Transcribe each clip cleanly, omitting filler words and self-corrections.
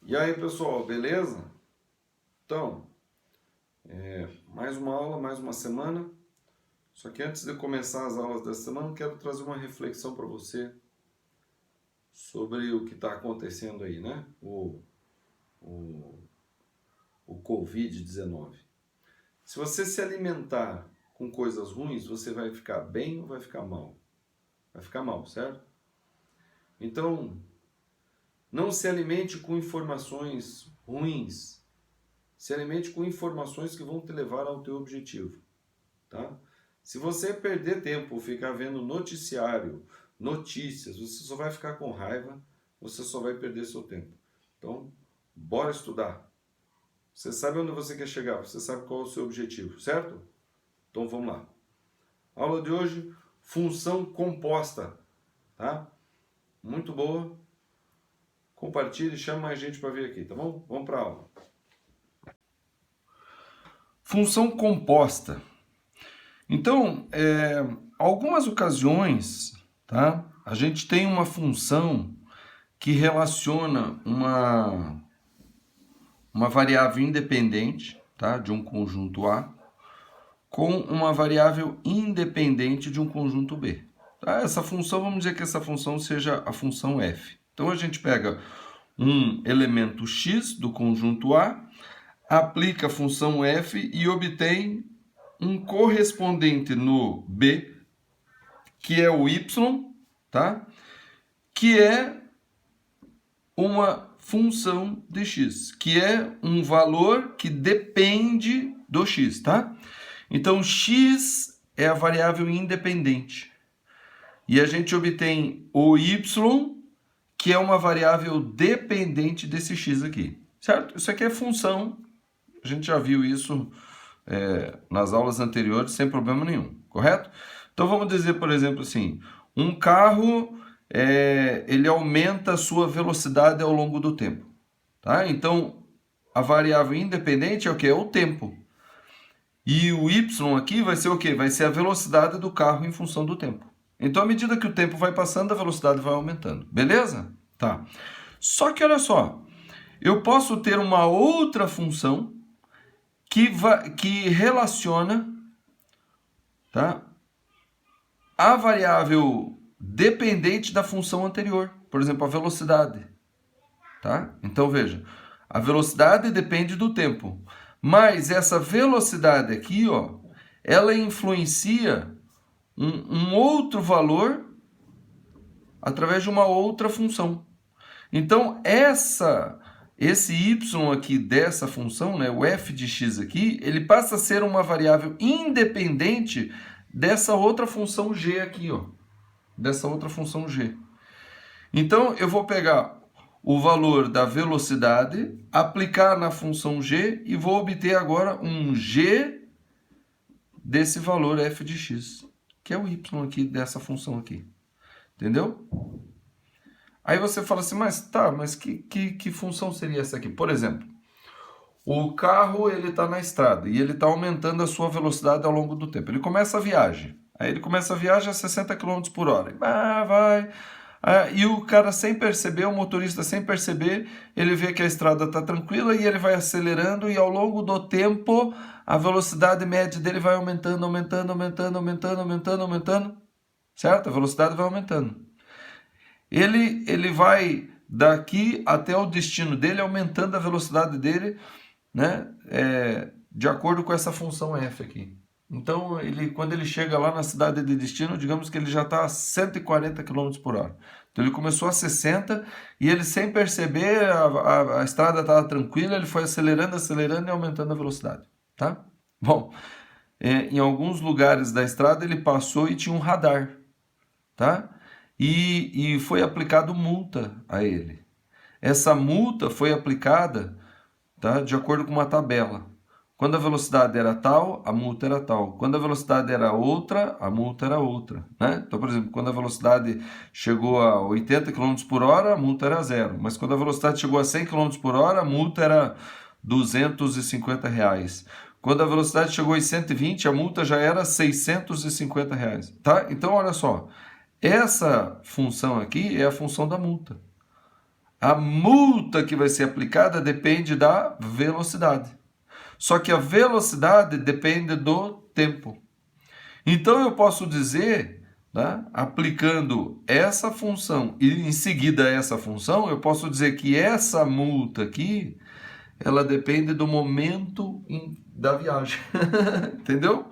E aí, pessoal, beleza? Então, mais uma aula, mais uma semana. Só que antes de começar as aulas dessa semana, eu quero trazer uma reflexão para você sobre o que está acontecendo aí, né? O, o Covid-19. Se você se alimentar com coisas ruins, você vai ficar bem ou vai ficar mal? Vai ficar mal, certo? Então, não se alimente com informações ruins. Se alimente com informações que vão te levar ao teu objetivo, tá? Se você perder tempo, ficar vendo noticiário, notícias, você só vai ficar com raiva, você só vai perder seu tempo. Então, bora estudar. Você sabe onde você quer chegar, você sabe qual é o seu objetivo, certo? Então vamos lá. Aula de hoje, função composta, tá? Muito boa. Compartilhe, chama mais gente para vir aqui, tá bom? Vamos para a aula. Função composta. Então, algumas ocasiões, tá? A gente tem uma função que relaciona uma variável independente, tá? De um conjunto A com uma variável independente de um conjunto B. Tá? Essa função, vamos dizer que essa função seja a função f. Então, a gente pega um elemento x do conjunto A, aplica a função f e obtém um correspondente no B, que é o y, tá? Que é uma função de x, que é um valor que depende do x, tá? Então, x é a variável independente. E a gente obtém o y, que é uma variável dependente desse x aqui, certo? Isso aqui é função, a gente já viu isso nas aulas anteriores sem problema nenhum, correto? Então vamos dizer, por exemplo, assim, um carro ele aumenta a sua velocidade ao longo do tempo, tá? Então a variável independente é o que? É o tempo. E o y aqui vai ser o quê? Vai ser a velocidade do carro em função do tempo. Então, à medida que o tempo vai passando, a velocidade vai aumentando. Beleza? Tá. Só que olha só, eu posso ter uma outra função que relaciona, tá, a variável dependente da função anterior. Por exemplo, a velocidade. Tá? Então, veja, a velocidade depende do tempo. Mas essa velocidade aqui, ó, ela influencia um outro valor através de uma outra função. Então, esse y aqui dessa função, né, o f de x aqui, ele passa a ser uma variável independente dessa outra função g aqui, ó, dessa outra função g. Então, eu vou pegar o valor da velocidade, aplicar na função g e vou obter agora um g desse valor f de x, que é o y aqui dessa função aqui. Entendeu? Aí você fala assim, mas que função seria essa aqui? Por exemplo, o carro ele está na estrada e ele está aumentando a sua velocidade ao longo do tempo. Ele começa a viagem. Aí ele começa a viagem a 60 km por hora. Vai. E o cara sem perceber, o motorista sem perceber, ele vê que a estrada está tranquila e ele vai acelerando e ao longo do tempo a velocidade média dele vai aumentando, certo? A velocidade vai aumentando. Ele vai daqui até o destino dele aumentando a velocidade dele, né? De acordo com essa função f aqui. Então, quando ele chega lá na cidade de destino, digamos que ele já está a 140 km por hora. Então, ele começou a 60 e ele, sem perceber, a estrada estava tranquila, ele foi acelerando e aumentando a velocidade. Tá? Bom, em alguns lugares da estrada ele passou e tinha um radar. Tá? E foi aplicado multa a ele. Essa multa foi aplicada, tá, de acordo com uma tabela. Quando a velocidade era tal, a multa era tal. Quando a velocidade era outra, a multa era outra. Né? Então, por exemplo, quando a velocidade chegou a 80 km por hora, a multa era zero. Mas quando a velocidade chegou a 100 km por hora, a multa era R$ 250. Quando a velocidade chegou a 120, a multa já era R$ 650. Tá? Então, olha só. Essa função aqui é a função da multa. A multa que vai ser aplicada depende da velocidade. Só que a velocidade depende do tempo. Então eu posso dizer, né, aplicando essa função e em seguida essa função, eu posso dizer que essa multa aqui, ela depende do momento da viagem. Entendeu?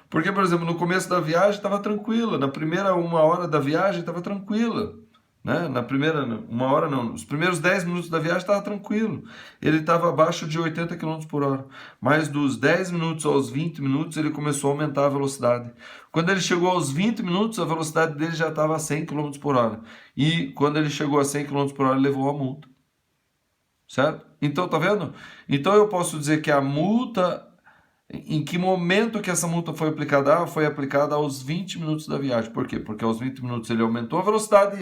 Porque, por exemplo, no começo da viagem estava tranquila, na primeira 1 hora da viagem estava tranquila. Né? Na primeira 1 hora não, os primeiros 10 minutos da viagem estava tranquilo. Ele estava abaixo de 80 km por hora. Mas dos 10 minutos aos 20 minutos ele começou a aumentar a velocidade. Quando ele chegou aos 20 minutos, a velocidade dele já estava a 100 km por hora. E quando ele chegou a 100 km por hora, ele levou a multa. Certo? Então, tá vendo? Então eu posso dizer que a multa... Em que momento que essa multa foi aplicada? Foi aplicada aos 20 minutos da viagem. Por quê? Porque aos 20 minutos ele aumentou a velocidade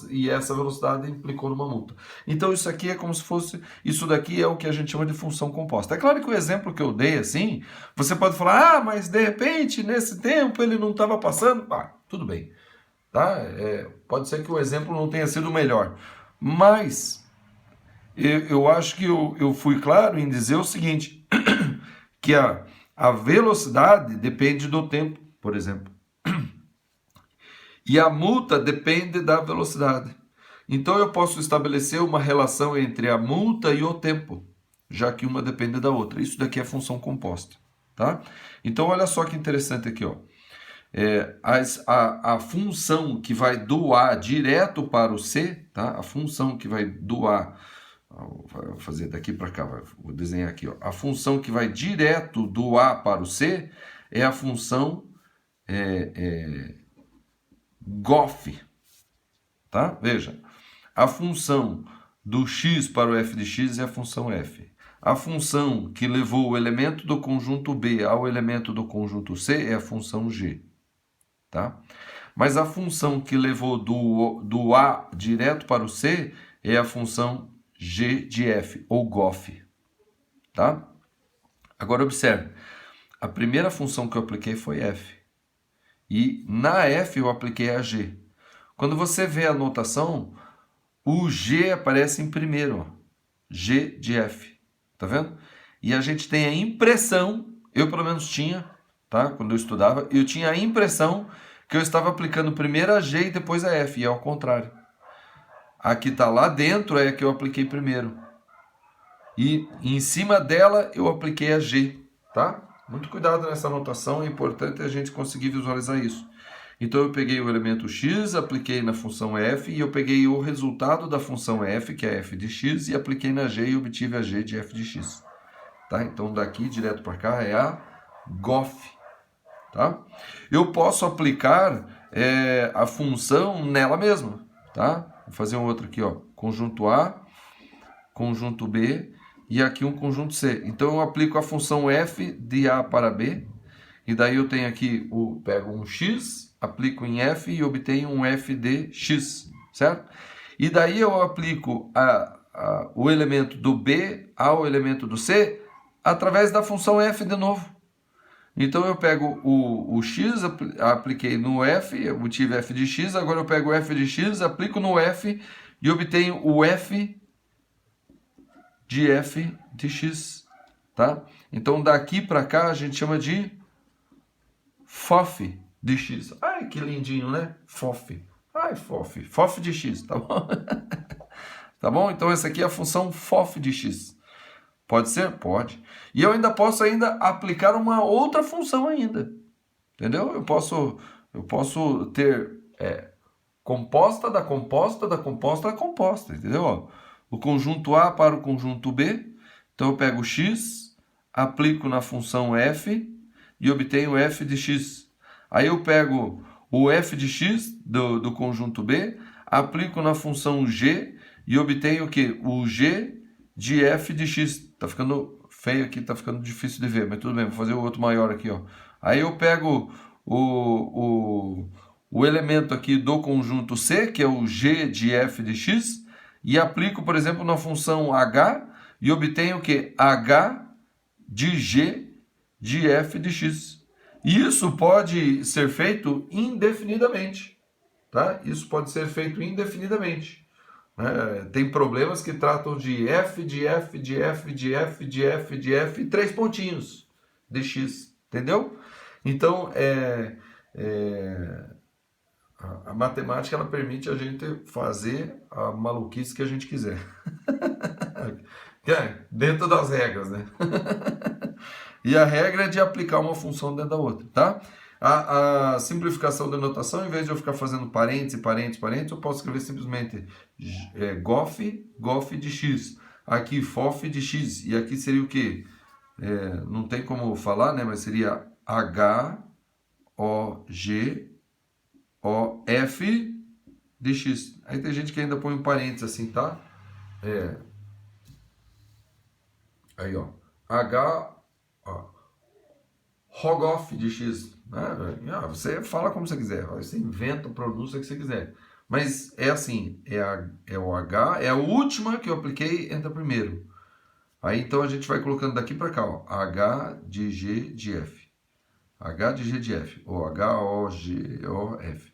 e essa velocidade implicou numa multa. Então isso aqui é como se fosse... Isso daqui é o que a gente chama de função composta. É claro que o exemplo que eu dei assim, você pode falar, mas de repente, nesse tempo, ele não estava passando. Tudo bem. Tá? Pode ser que o exemplo não tenha sido o melhor. Mas eu acho que eu fui claro em dizer o seguinte, que a velocidade depende do tempo, por exemplo. E a multa depende da velocidade. Então eu posso estabelecer uma relação entre a multa e o tempo, já que uma depende da outra. Isso daqui é função composta. Tá? Então olha só que interessante aqui. Ó. A função que vai do A direto para o C, tá? A função que vai do A... Vou fazer daqui para cá, vou desenhar aqui. Ó. A função que vai direto do A para o C é a função GOF. Tá? Veja, a função do x para o f de x é a função f. A função que levou o elemento do conjunto B ao elemento do conjunto C é a função g. Tá? Mas a função que levou do A direto para o C é a função g de f, ou GOF. Tá? Agora observe, a primeira função que eu apliquei foi f. E na f eu apliquei a g. Quando você vê a notação, o g aparece em primeiro. Ó, g de f. Tá vendo? E a gente tem a impressão, eu pelo menos tinha, tá? Quando eu estudava, eu tinha a impressão que eu estava aplicando primeiro a g e depois a f, e é ao contrário. A que está lá dentro é a que eu apliquei primeiro. E em cima dela eu apliquei a G, tá? Muito cuidado nessa anotação, é importante a gente conseguir visualizar isso. Então eu peguei o elemento x, apliquei na função f, e eu peguei o resultado da função f, que é f de x, e apliquei na g e obtive a g de f de x. Tá? Então daqui direto para cá é a GOF. Tá? Eu posso aplicar a função nela mesma. Tá? Vou fazer um outro aqui, ó. Conjunto A, conjunto B e aqui um conjunto C. Então eu aplico a função f de A para B. E daí eu tenho aqui, pego um x, aplico em f e obtenho um f de x. Certo? E daí eu aplico o elemento do B ao elemento do C através da função f de novo. Então eu pego o x, apliquei no f, obtive f de x, agora eu pego o f de x, aplico no f e obtenho o f de x. Tá? Então daqui para cá a gente chama de FOF de x. Ai, que lindinho, né? FOF. Ai, FOF. FOF de x, tá bom? Tá bom? Então essa aqui é a função FOF de x. Pode ser? Pode. E eu ainda posso aplicar uma outra função ainda. Entendeu? Eu posso ter composta da composta da composta da composta. Entendeu? O conjunto A para o conjunto B. Então eu pego x, aplico na função f e obtenho f de x. Aí eu pego o f de x do conjunto B, aplico na função g e obtenho o quê? O g de f de x. Tá ficando feio aqui, tá ficando difícil de ver, mas tudo bem, vou fazer o outro maior aqui, ó. Aí eu pego o elemento aqui do conjunto C, que é o g de f de x, e aplico, por exemplo, na função h e obtenho o quê? H de g de f de x. Isso pode ser feito indefinidamente, tá? Isso pode ser feito indefinidamente. né? Tem problemas que tratam de f, de f, de f, de f, de f, de f, e 3 pontinhos de x, entendeu? Então, a matemática ela permite a gente fazer a maluquice que a gente quiser. Dentro das regras, né? E a regra é de aplicar uma função dentro da outra, tá? A simplificação da notação, em vez de eu ficar fazendo parênteses, parênteses, parênteses, eu posso escrever simplesmente gof de x. Aqui, fof de x. E aqui seria o quê? Não tem como falar, né? Mas seria H-O-G-O-F de x. Aí tem gente que ainda põe um parênteses assim, tá? Aí, ó. Rogoff de x. Né? Você fala como você quiser. Você inventa o pronúncio que você quiser. Mas é assim. É o H. É a última que eu apliquei, entra primeiro. Aí, então, a gente vai colocando daqui para cá, ó. H de G de F. H de G de F. Ou H-O-G-O-F.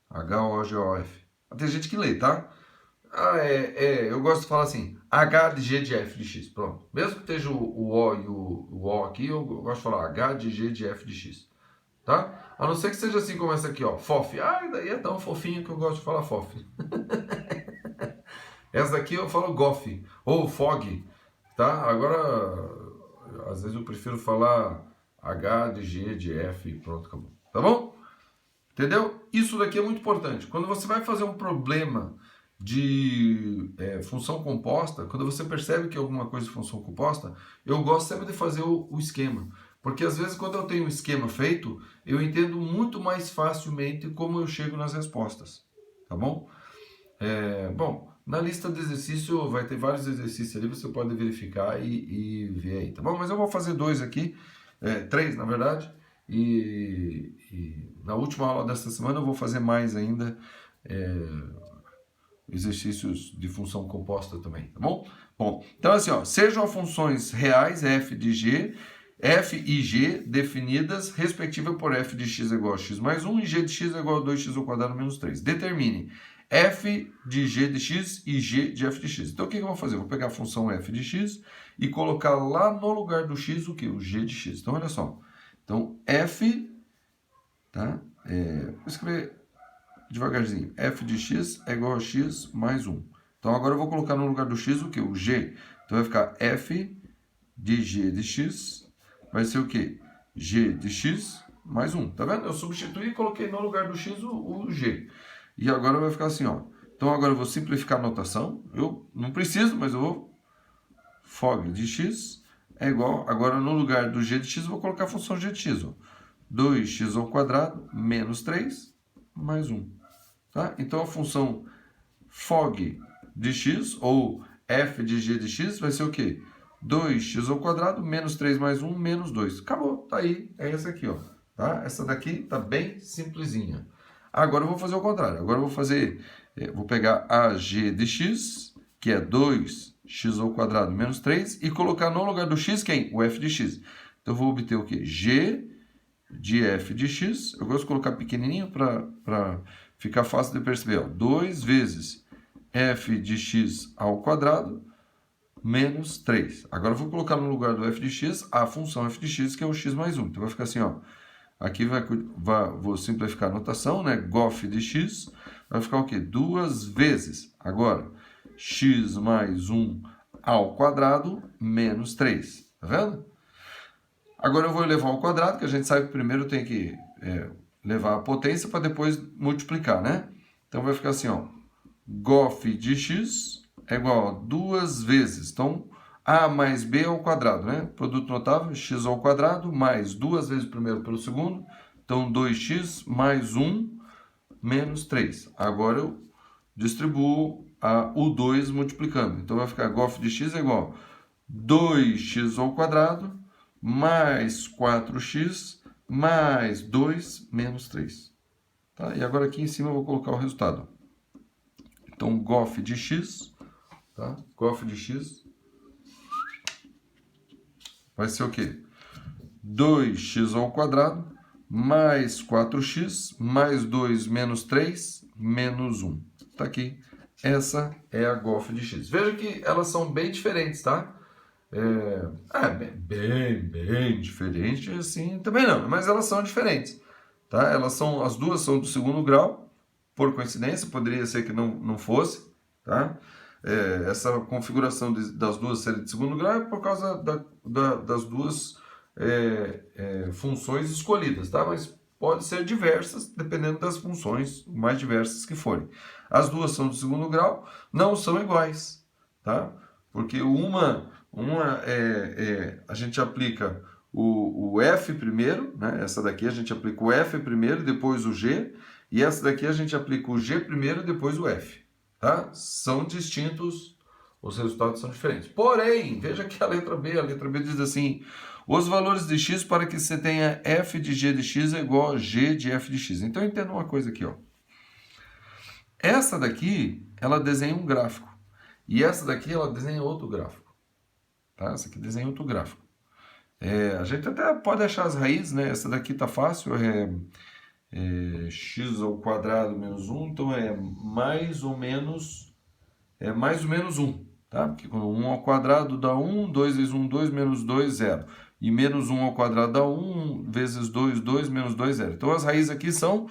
H-O-G-O-F. Tem gente que lê, tá? Eu gosto de falar assim, H de G de F de X, pronto. Mesmo que esteja o O e o O aqui, eu gosto de falar H de G de F de X, tá? A não ser que seja assim como essa aqui, ó, FOF. Daí é tão fofinho que eu gosto de falar FOF. Essa daqui eu falo GOF, ou FOG, tá? Agora, às vezes eu prefiro falar H de G de F e pronto, acabou. Tá bom? Entendeu? Isso daqui é muito importante. Quando você vai fazer um problema de função composta, quando você percebe que é alguma coisa de função composta, eu gosto sempre de fazer o esquema. Porque às vezes quando eu tenho um esquema feito, eu entendo muito mais facilmente como eu chego nas respostas. Tá bom? Bom, na lista de exercício vai ter vários exercícios ali, você pode verificar e ver aí, tá bom? Mas eu vou fazer 2 aqui, 3 na verdade, e na última aula desta semana eu vou fazer mais ainda, exercícios de função composta também, tá bom? Bom, então assim, ó, sejam funções reais f de g, f e g definidas respectiva por f de x é igual a x mais 1 e g de x é igual a 2x ao quadrado menos 3. Determine f de g de x e g de f de x. Então o que eu vou fazer? Eu vou pegar a função f de x e colocar lá no lugar do x o que? O g de x. Então olha só. Então f, tá? Vou escrever devagarzinho. F de x é igual a x mais 1. Então agora eu vou colocar no lugar do x o que? O g. Então vai ficar f de g de x vai ser o que? G de x mais 1. Tá vendo? Eu substituí e coloquei no lugar do x o g. E agora vai ficar assim, ó. Então agora eu vou simplificar a notação. Eu não preciso, mas eu vou. Fog de x é igual. Agora no lugar do g de x eu vou colocar a função g de x. Ó. 2x ao quadrado menos 3 mais 1. Tá? Então a função fog de x, ou f de g de x, vai ser o quê? 2x ao quadrado menos 3 mais 1 menos 2. Acabou, tá aí, é essa aqui, ó. Tá? Essa daqui tá bem simplesinha. Agora eu vou fazer o contrário. Agora eu vou fazer, vou pegar a g de x, que é 2x ao quadrado menos 3, e colocar no lugar do x quem? O f de x. Então eu vou obter o quê? G de f de x. Eu gosto de colocar pequenininho para ficar fácil de perceber. 2 vezes f de x ao quadrado menos 3. Agora eu vou colocar no lugar do f de x a função f de x, que é o x mais 1. Então vai ficar assim, ó. Aqui vou simplificar a notação, né? Gof de x vai ficar o quê? 2 vezes. Agora, x mais 1 ao quadrado menos 3. Tá vendo? Agora eu vou elevar ao quadrado, que a gente sabe que primeiro tem que levar a potência para depois multiplicar, né? Então vai ficar assim, ó. Gof de x é igual a 2 vezes. Então, a mais b ao quadrado, né? Produto notável, x ao quadrado, mais 2 vezes o primeiro pelo segundo. Então, 2x mais 1 menos 3. Agora eu distribuo o 2 multiplicando. Então, vai ficar gof de x é igual a 2x ao quadrado mais 4x mais 2 menos 3. Tá? E agora aqui em cima eu vou colocar o resultado. Então, gof de x, tá? Gof de x vai ser o quê? 2x ao quadrado mais 4x mais 2 menos 3 menos 1. Tá aqui essa é a GOF de x. Veja que elas são bem diferentes, tá? Bem diferente, assim, também não, mas elas são diferentes, tá? As duas são do segundo grau, por coincidência, poderia ser que não fosse, tá? Essa configuração das duas serem de segundo grau é por causa das duas funções escolhidas, tá? Mas pode ser diversas, dependendo das funções mais diversas que forem. As duas são do segundo grau, não são iguais, tá? Porque a gente aplica o F primeiro, né? Essa daqui a gente aplica o F primeiro, depois o G, e essa daqui a gente aplica o G primeiro, depois o F, tá? São distintos, os resultados são diferentes. Porém, veja que a letra B diz assim: os valores de x para que você tenha f de g de x é igual a g de f de x. Então entenda uma coisa aqui, ó. Essa daqui, ela desenha um gráfico. E essa daqui, ela desenha outro gráfico. Tá? Essa aqui desenha outro gráfico. A gente até pode achar as raízes, né? Essa daqui tá fácil, x ao quadrado menos 1, então é mais ou menos 1, tá? Porque quando 1 ao quadrado dá 1, 2 vezes 1, 2, menos 2, 0. E menos 1 ao quadrado dá 1, vezes 2, 2, menos 2, 0. Então as raízes aqui são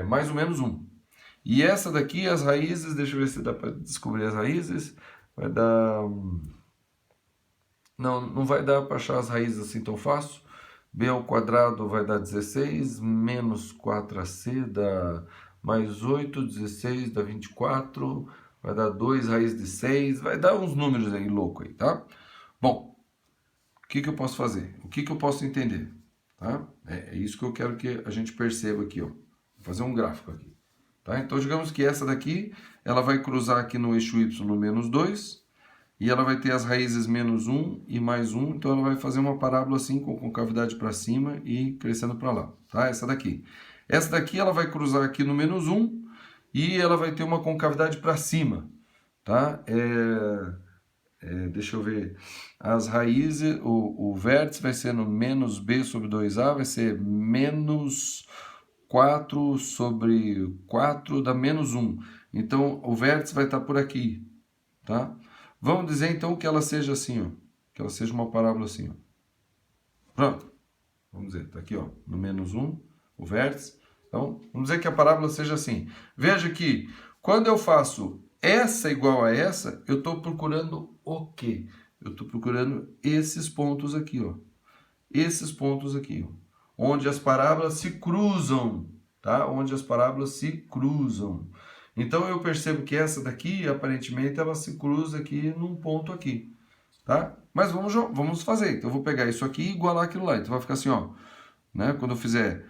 mais ou menos 1. E essa daqui, as raízes, deixa eu ver se dá para descobrir as raízes, vai dar... Não vai dar para achar as raízes assim tão fácil. B ao quadrado vai dar 16, menos 4ac dá mais 8, 16 dá 24, vai dar 2 raiz de 6, vai dar uns números aí loucos aí, tá? Bom, o que eu posso fazer? O que eu posso entender? Tá? É isso que eu quero que a gente perceba aqui, ó. Vou fazer um gráfico aqui. Tá? Então, digamos que essa daqui, ela vai cruzar aqui no eixo y no menos 2, e ela vai ter as raízes menos 1 e mais 1, então ela vai fazer uma parábola assim, com concavidade para cima e crescendo para lá. Tá? Essa daqui. Essa daqui, ela vai cruzar aqui no menos 1, e ela vai ter uma concavidade para cima. Tá? Deixa eu ver, as raízes, o vértice vai ser no menos b sobre 2a, vai ser menos 4 sobre 4 dá menos 1. Então, o vértice vai estar por aqui, tá? Vamos dizer, então, que ela seja assim, ó, que ela seja uma parábola assim, ó. Pronto. Vamos dizer, tá aqui, ó, no menos 1, o vértice. Então, vamos dizer que a parábola seja assim. Veja que, quando eu faço essa igual a essa, eu estou procurando o quê? Eu estou procurando esses pontos aqui, ó. Esses pontos aqui, ó. Onde as parábolas se cruzam, tá? Onde as parábolas se cruzam. Então, eu percebo que essa daqui, aparentemente, ela se cruza aqui num ponto aqui, tá? Mas vamos fazer. Então, eu vou pegar isso aqui e igualar aquilo lá. Então, vai ficar assim, ó. Né? Quando eu fizer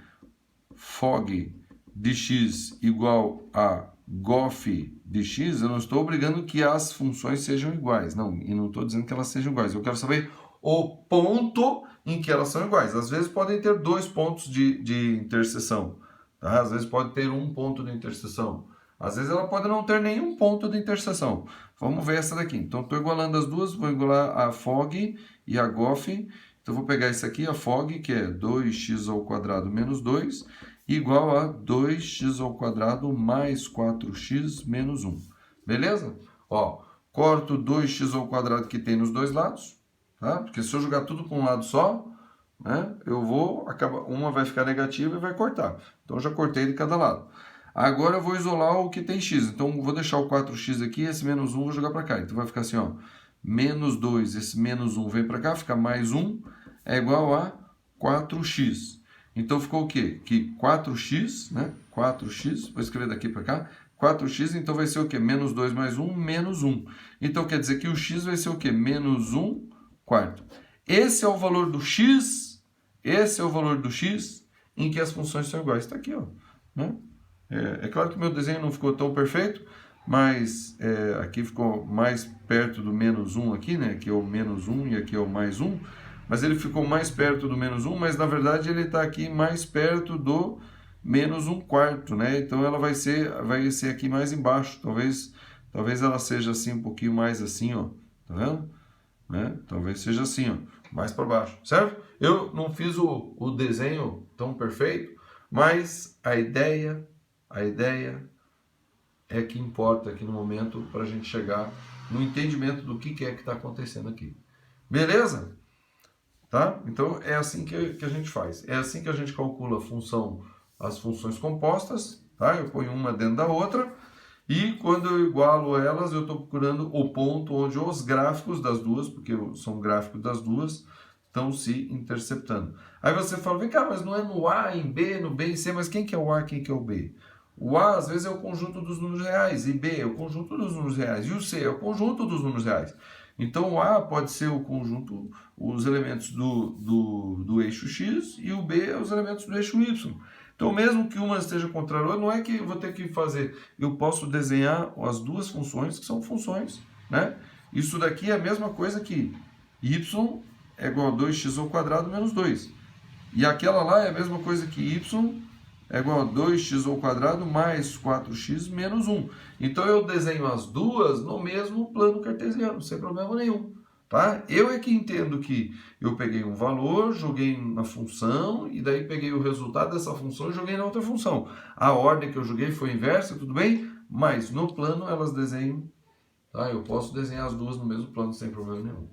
fog de x igual a gof de x, eu não estou obrigando que as funções sejam iguais. Não, e não estou dizendo que elas sejam iguais. Eu quero saber o ponto em que elas são iguais. Às vezes podem ter 2 pontos de interseção. Tá? Às vezes pode ter 1 ponto de interseção. Às vezes ela pode não ter nenhum ponto de interseção. Vamos ver essa daqui. Então, estou igualando as duas. Vou igualar a fog e a gof. Então, vou pegar isso aqui, a fog, que é 2x ao quadrado menos 2, igual a 2x ao quadrado mais 4x menos 1. Beleza? Ó, corto 2x ao quadrado que tem nos dois lados, tá? Porque se eu jogar tudo para um lado só, né, uma vai ficar negativa e vai cortar. Então, eu já cortei de cada lado. Agora, eu vou isolar o que tem x. Então, vou deixar o 4x aqui, esse menos 1 vou jogar para cá. Então, vai ficar assim, ó. Menos 2, esse menos 1 vem para cá, fica mais 1, é igual a 4x. Então, ficou o quê? Que 4x, né? 4x, vou escrever daqui para cá. 4x, então vai ser o quê? Menos 2 mais 1, menos 1. Então, quer dizer que o x vai ser o quê? Menos 1 quarto. Esse é o valor do x, em que as funções são iguais. Está aqui, ó. Né? É claro que o meu desenho não ficou tão perfeito, mas aqui ficou mais perto do menos 1 aqui, né? Aqui é o menos 1 e aqui é o mais 1. Mas ele ficou mais perto do menos 1, mas na verdade ele está aqui mais perto do menos 1 quarto, né? Então ela vai ser aqui mais embaixo. Talvez ela seja assim, um pouquinho mais assim, ó. Tá vendo? Né? Talvez seja assim, ó, mais para baixo, certo? Eu não fiz o desenho tão perfeito, mas a ideia é que importa aqui no momento para a gente chegar no entendimento do que é que está acontecendo aqui. Beleza? Tá? Então é assim que a gente faz. É assim que a gente calcula as funções compostas. Tá? Eu ponho uma dentro da outra. E quando eu igualo elas, eu estou procurando o ponto onde os gráficos das duas, porque são gráficos das duas, estão se interceptando. Aí você fala, vem cá, mas não é no A, em B, no B, em C, mas quem que é o A, quem que é o B? O A, às vezes, é o conjunto dos números reais, e B é o conjunto dos números reais, e o C é o conjunto dos números reais. Então, o A pode ser o conjunto, os elementos do eixo X, e o B é os elementos do eixo Y. Então, mesmo que uma esteja contra a outra, não é que eu vou ter que fazer, eu posso desenhar as duas funções, que são funções, né? Isso daqui é a mesma coisa que y é igual a 2x ao quadrado menos 2. E aquela lá é a mesma coisa que y é igual a 2x ao quadrado mais 4x menos 1. Então, eu desenho as duas no mesmo plano cartesiano, sem problema nenhum. Tá? Eu é que entendo que eu peguei um valor, joguei na função, e daí peguei o resultado dessa função e joguei na outra função. A ordem que eu joguei foi inversa, tudo bem? Mas no plano elas desenham, tá? Eu posso desenhar as duas no mesmo plano sem problema nenhum.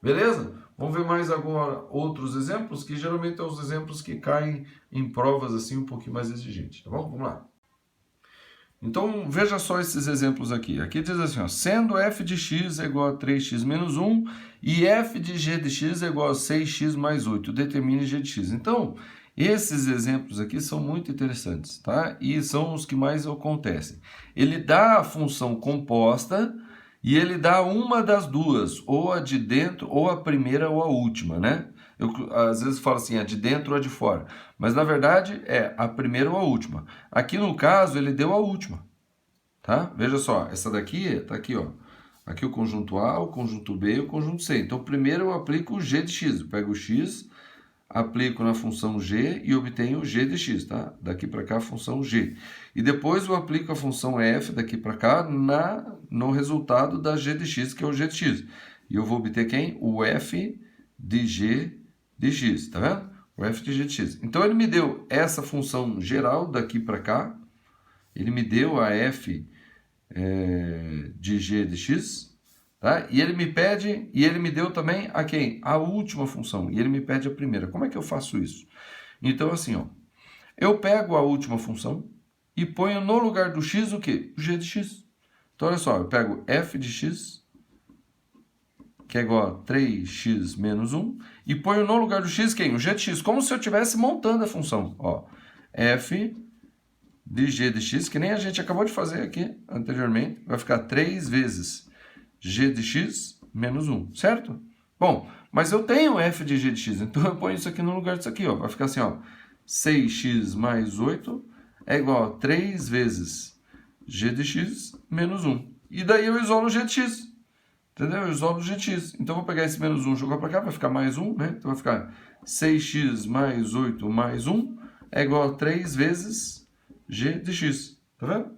Beleza? Vamos ver mais agora outros exemplos, que geralmente são os exemplos que caem em provas assim um pouquinho mais exigentes, tá bom? Vamos lá. Então, veja só esses exemplos aqui. Aqui diz assim, ó, sendo f de x é igual a 3x menos 1 e f de g de x é igual a 6x mais 8, determine g de x. Então, esses exemplos aqui são muito interessantes, tá? E são os que mais acontecem. Ele dá a função composta e ele dá uma das duas, ou a de dentro, ou a primeira ou a última, né? Eu às vezes falo assim, a de dentro ou a de fora. Mas na verdade é a primeira ou a última. Aqui no caso ele deu a última. Tá? Veja só, essa daqui está aqui, ó. Aqui o conjunto A, o conjunto B e o conjunto C. Então primeiro eu aplico o g de x. Eu pego o x, aplico na função g e obtenho o g de x. Tá? Daqui para cá a função g. E depois eu aplico a função f daqui para cá no resultado da g de x, que é o g de x. E eu vou obter quem? O f de g de x, tá vendo? O f de g de x. Então, ele me deu essa função geral daqui para cá. Ele me deu a f de g de x. Tá? E ele me pede, e ele me deu também a quem? A última função. E ele me pede a primeira. Como é que eu faço isso? Então, assim, ó. Eu pego a última função e ponho no lugar do x o quê? O g de x. Então, olha só. Eu pego f de x, que é igual a 3x menos 1, e ponho no lugar do x quem? O g de x, como se eu estivesse montando a função. Ó, f de g de x, que nem a gente acabou de fazer aqui anteriormente, vai ficar 3 vezes g de x menos 1, certo? Bom, mas eu tenho f de g de x, então eu ponho isso aqui no lugar disso aqui, ó, vai ficar assim, ó, 6x mais 8 é igual a 3 vezes g de x menos 1. E daí eu isolo o g de x. Entendeu? Eu isolo o g de x. Então, eu vou pegar esse menos 1 e jogar para cá, vai ficar mais 1, né? Então, vai ficar 6x mais 8 mais 1 é igual a 3 vezes g de x. Tá vendo?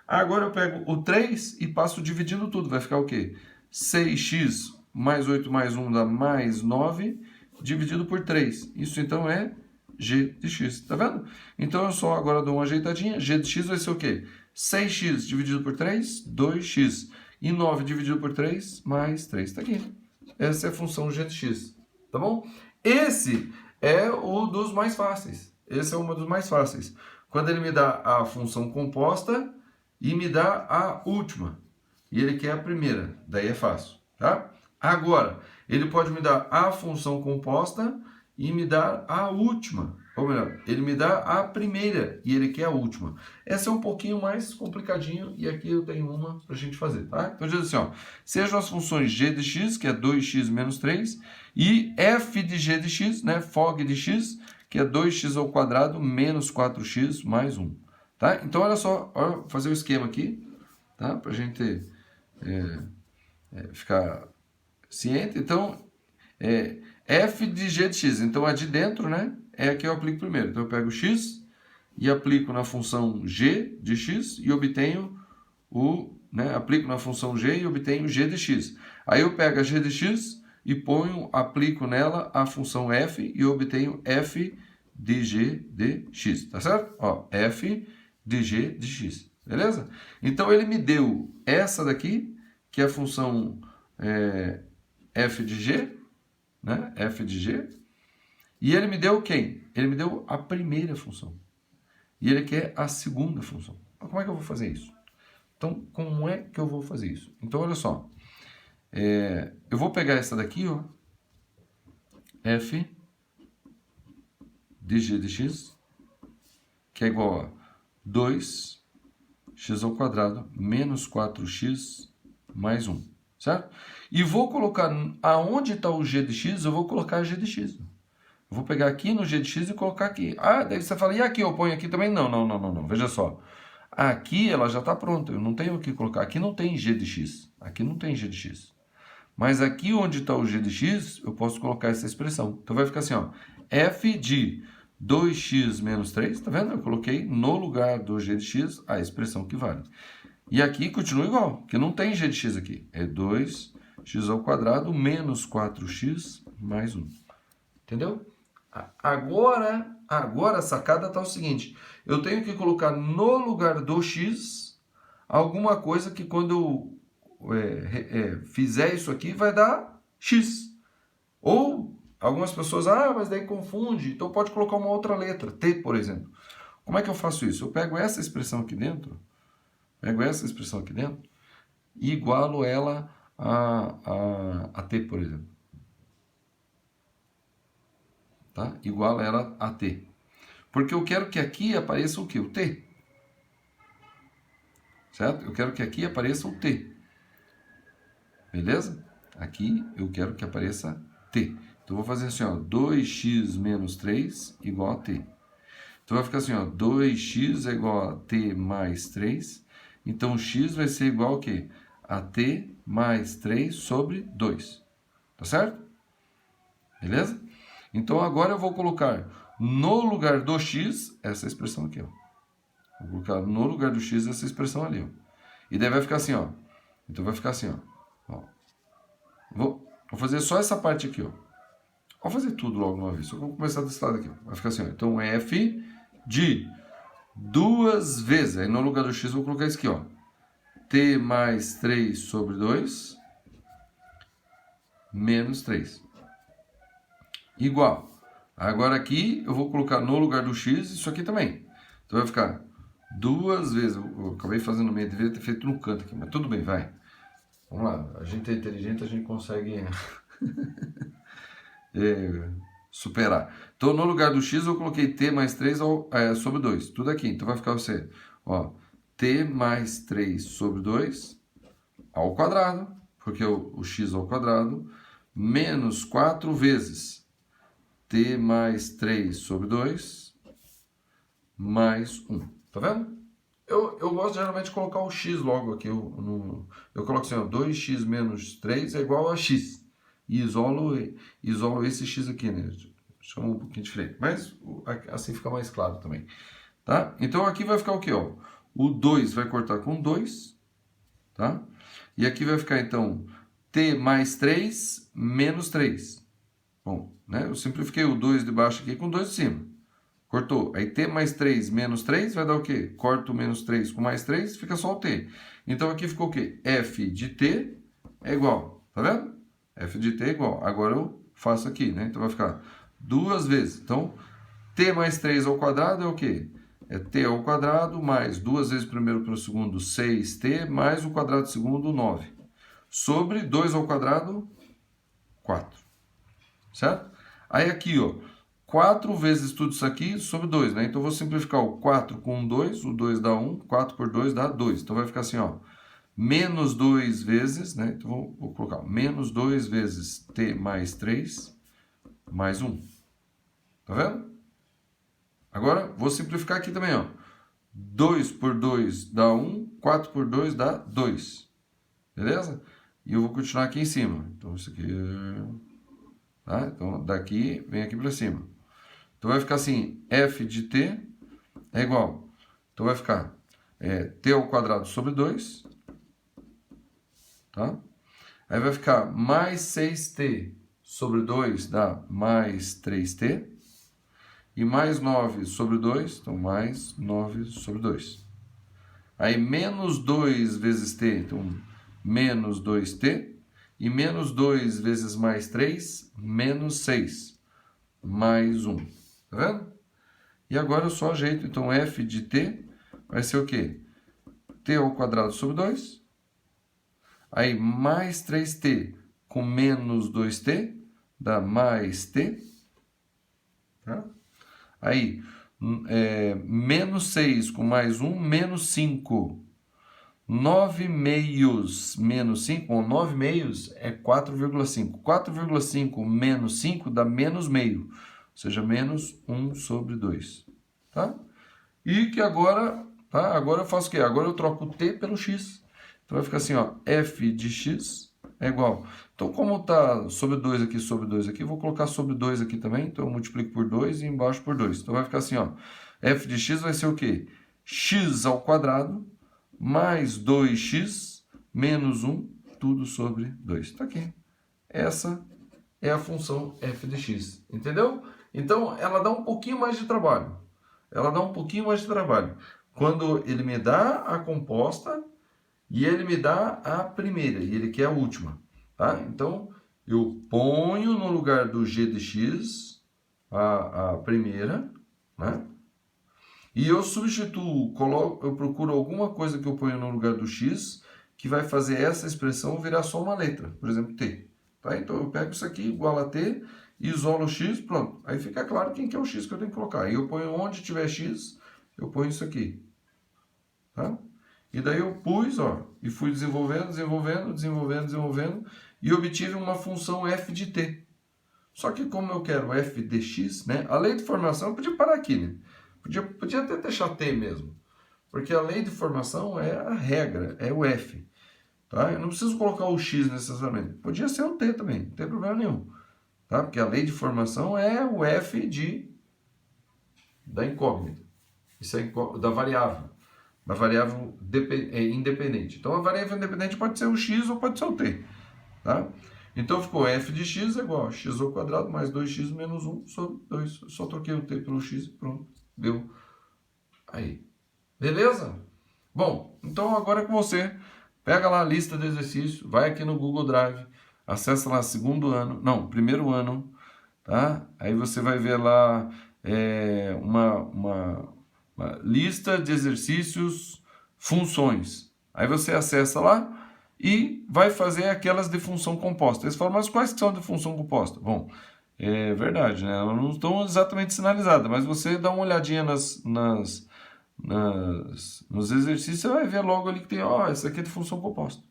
Agora, eu pego o 3 e passo dividindo tudo. Vai ficar o quê? 6x mais 8 mais 1 dá mais 9, dividido por 3. Isso, então, é g de x. Tá vendo? Então, eu só agora dou uma ajeitadinha. G de x vai ser o quê? 6x dividido por 3, 2x. E 9 dividido por 3, mais 3. Está aqui. Essa é a função g de x. Tá bom? Esse é o dos mais fáceis. Esse é um dos mais fáceis. Quando ele me dá a função composta e me dá a última. E ele quer a primeira. Daí é fácil. Tá? Agora, ele pode me dar a função composta e me dar a última. Ou melhor, ele me dá a primeira e ele quer a última. Essa é um pouquinho mais complicadinho e aqui eu tenho uma para a gente fazer, tá? Então diz assim, ó, sejam as funções g de x, que é 2x menos 3, e f de g de x, né, fog de x, que é 2x ao quadrado menos 4x mais 1. Tá? Então olha só, vou fazer o esquema aqui, tá? Para a gente ficar ciente. Então, f de g de x, então a de dentro, né? É a que eu aplico primeiro. Então eu pego x e aplico na função g de x e obtenho aplico na função g e obtenho g de x. Aí eu pego a g de x e aplico nela a função f e obtenho f de g de x, tá certo? Ó, f de g de x. Beleza? Então ele me deu essa daqui, que é a função f de g, né? F de g. E ele me deu quem? Ele me deu a primeira função. E ele quer a segunda função. Então, como é que eu vou fazer isso? Então, como é que eu vou fazer isso? Então, olha só. Eu vou pegar essa daqui, ó. F de g de x, que é igual a 2x ao quadrado menos 4x mais 1, certo? E vou colocar, aonde está o g de x, eu vou colocar g de x. Eu vou pegar aqui no g de x e colocar aqui. Ah, daí você fala, e aqui eu ponho aqui também? Não, não, não, não, não. Veja só. Aqui ela já está pronta, eu não tenho o que colocar. Aqui não tem g de x. Aqui não tem g de x. Mas aqui onde está o g de x, eu posso colocar essa expressão. Então vai ficar assim, ó. F de 2x menos 3, tá vendo? Eu coloquei no lugar do g de x a expressão que vale. E aqui continua igual, porque não tem g de x aqui. É 2x ao quadrado menos 4x mais 1. Entendeu? Agora a sacada está o seguinte. Eu tenho que colocar no lugar do x alguma coisa que quando eu fizer isso aqui vai dar x. Ou algumas pessoas, mas daí confunde. Então pode colocar uma outra letra, t, por exemplo. Como é que eu faço isso? Eu pego essa expressão aqui dentro, e igualo ela a t, por exemplo. Tá? Igualo ela a t. Porque eu quero que aqui apareça o quê? O t. Certo? Eu quero que aqui apareça o t. Beleza? Aqui eu quero que apareça t. Então, eu vou fazer assim, ó, 2x menos 3 igual a t. Então, vai ficar assim, ó, 2x é igual a t mais 3. Então, x vai ser igual a quê? A t mais 3 sobre 2. Tá certo? Beleza? Então, agora eu vou colocar no lugar do x essa expressão aqui, ó. Vou colocar no lugar do x essa expressão ali, ó. E daí vai ficar assim, ó. Então, vai ficar assim, ó. Vou fazer só essa parte aqui, ó. Vou fazer tudo logo uma vez. Só que eu vou começar desse lado aqui, ó. Vai ficar assim, ó. Então, f de 2 vezes. Aí, no lugar do x, eu vou colocar isso aqui, ó. T mais 3 sobre 2 menos 3. Igual. Agora aqui, eu vou colocar no lugar do x isso aqui também. Então, vai ficar 2 vezes. Eu acabei fazendo meio, deveria ter feito no canto aqui, mas tudo bem, vai. Vamos lá. A gente é inteligente, a gente consegue superar. Então, no lugar do x, eu coloquei t mais 3 sobre 2. Tudo aqui. Então, vai ficar você, ó, t mais 3 sobre 2 ao quadrado, porque o x ao quadrado, menos 4 vezes t mais 3 sobre 2 mais 1. Tá vendo? Eu gosto geralmente de colocar o x logo aqui. Eu coloco assim, ó, 2x menos 3 é igual a x. E isolo esse x aqui, né? Chama um pouquinho diferente. Mas assim fica mais claro também. Tá? Então aqui vai ficar o quê? Ó? O 2 vai cortar com 2. Tá? E aqui vai ficar então t mais 3 menos 3. Bom, né? Eu simplifiquei o 2 de baixo aqui com 2 de cima. Cortou. Aí t mais 3 menos 3 vai dar o quê? Corto o menos 3 com mais 3, fica só o t. Então aqui ficou o quê? F de t é igual. Tá vendo? F de t é igual. Agora eu faço aqui, né? Então vai ficar 2 vezes. Então, t mais 3 ao quadrado é o quê? É t ao quadrado mais 2 vezes primeiro pelo segundo, 6t, mais o quadrado do segundo, 9. Sobre 2 ao quadrado, 4. Certo? Aí aqui, ó. 4 vezes tudo isso aqui sobre 2, né? Então, eu vou simplificar o 4 com 2, o 2 dá 1, 4 por 2 dá 2. Então, vai ficar assim, ó, menos 2 vezes, né? Então, vou colocar menos 2 vezes t mais 3 mais 1. Tá vendo? Agora, vou simplificar aqui também, ó. 2 por 2 dá 1, 4 por 2 dá 2. Beleza? E eu vou continuar aqui em cima. Então, isso aqui tá? Então, daqui, vem aqui para cima. Então, vai ficar assim, f de t é igual. Então, vai ficar t ao quadrado sobre 2. Tá? Aí vai ficar mais 6t sobre 2 dá mais 3t. E mais 9 sobre 2, então mais 9 sobre 2. Aí menos 2 vezes t, então menos 2t. E menos 2 vezes mais 3, menos 6. Mais 1. Tá vendo? E agora eu só ajeito, então f de t vai ser o quê? T ao quadrado sobre 2. Aí mais 3t com menos 2t dá mais t. Tá? Aí menos 6 com mais 1, menos 5. 9 meios menos 5, ou 9 meios é 4,5. 4,5 menos 5 dá menos meio, ou seja, menos 1 sobre 2. Tá? E que agora, tá? Agora eu faço o quê? Agora eu troco o t pelo x. Então vai ficar assim, ó, f de x é igual. Então como está sobre 2 aqui, eu vou colocar sobre 2 aqui também. Então eu multiplico por 2 e embaixo por 2. Então vai ficar assim, ó, f de x vai ser o quê? X ao quadrado mais 2x menos 1, tudo sobre 2. Está aqui. Essa é a função f de x. Entendeu? Então, ela dá um pouquinho mais de trabalho. Quando ele me dá a composta e ele me dá a primeira, e ele quer a última. Tá? Então, eu ponho no lugar do g de x a primeira, né? E eu substituo, eu procuro alguma coisa que eu ponho no lugar do x, que vai fazer essa expressão virar só uma letra, por exemplo, t. Tá? Então eu pego isso aqui, igual a t, isolo o x, pronto. Aí fica claro quem que é o x que eu tenho que colocar. Aí eu ponho onde tiver x, eu ponho isso aqui. Tá? E daí eu pus, ó, e fui desenvolvendo, e obtive uma função f de t. Só que como eu quero f de x, né? A lei de formação, eu podia parar aqui, né? Podia até deixar t mesmo, porque a lei de formação é a regra, é o f. Tá? Eu não preciso colocar o x necessariamente, podia ser o t também, não tem problema nenhum. Tá? Porque a lei de formação é o f da incógnita, isso é da variável independente. Então a variável independente pode ser o x ou pode ser o t. Tá? Então ficou f de x é igual a x ao quadrado mais 2x menos 1 sobre 2. Eu só troquei o t pelo x e pronto. Deu aí. Beleza? Bom, então agora é com você. Pega lá a lista de exercício, vai aqui no Google Drive, acessa lá primeiro ano, tá? Aí você vai ver lá uma lista de exercícios, funções. Aí você acessa lá e vai fazer aquelas de função composta. Eles falam, mas quais que são de função composta? Bom, é verdade, né? Elas não estão exatamente sinalizadas, mas você dá uma olhadinha nos exercícios, você vai ver logo ali que tem, ó, essa aqui é de função composta.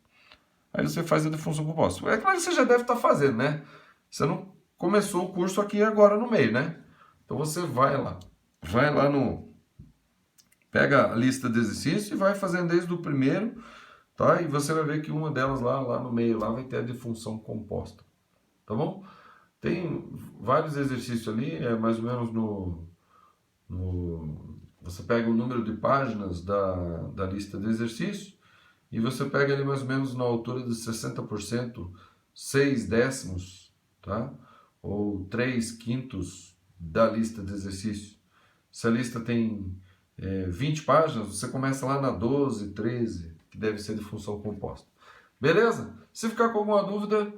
Aí você faz a de função composta. É claro que você já deve estar fazendo, né? Você não começou o curso aqui agora no meio, né? Então você vai lá pega a lista de exercícios e vai fazendo desde o primeiro, tá? E você vai ver que uma delas lá no meio, lá vai ter a de função composta, tá bom? Tem vários exercícios ali, mais ou menos você pega o número de páginas da lista de exercícios e você pega ali mais ou menos na altura de 60%, 6 décimos, tá? Ou 3/5 da lista de exercícios. Se a lista tem 20 páginas, você começa lá na 12, 13, que deve ser de função composta. Beleza? Se ficar com alguma dúvida,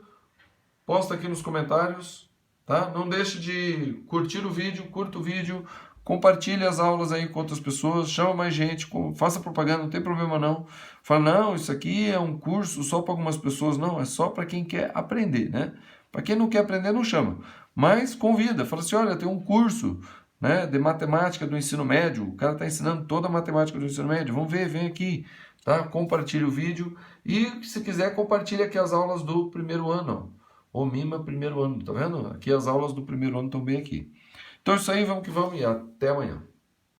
posta aqui nos comentários, tá? Não deixe de curtir o vídeo, curta o vídeo, compartilhe as aulas aí com outras pessoas, chama mais gente, faça propaganda, não tem problema não. Fala, não, isso aqui é um curso só para algumas pessoas. Não, é só para quem quer aprender, né? Para quem não quer aprender, não chama. Mas convida, fala assim, olha, tem um curso, né, de matemática do ensino médio, o cara está ensinando toda a matemática do ensino médio, vamos ver, vem aqui. Tá? Compartilhe o vídeo e, se quiser, compartilhe aqui as aulas do primeiro ano. O MIMA primeiro ano, tá vendo? Aqui as aulas do primeiro ano estão bem aqui. Então é isso aí, vamos que vamos e até amanhã.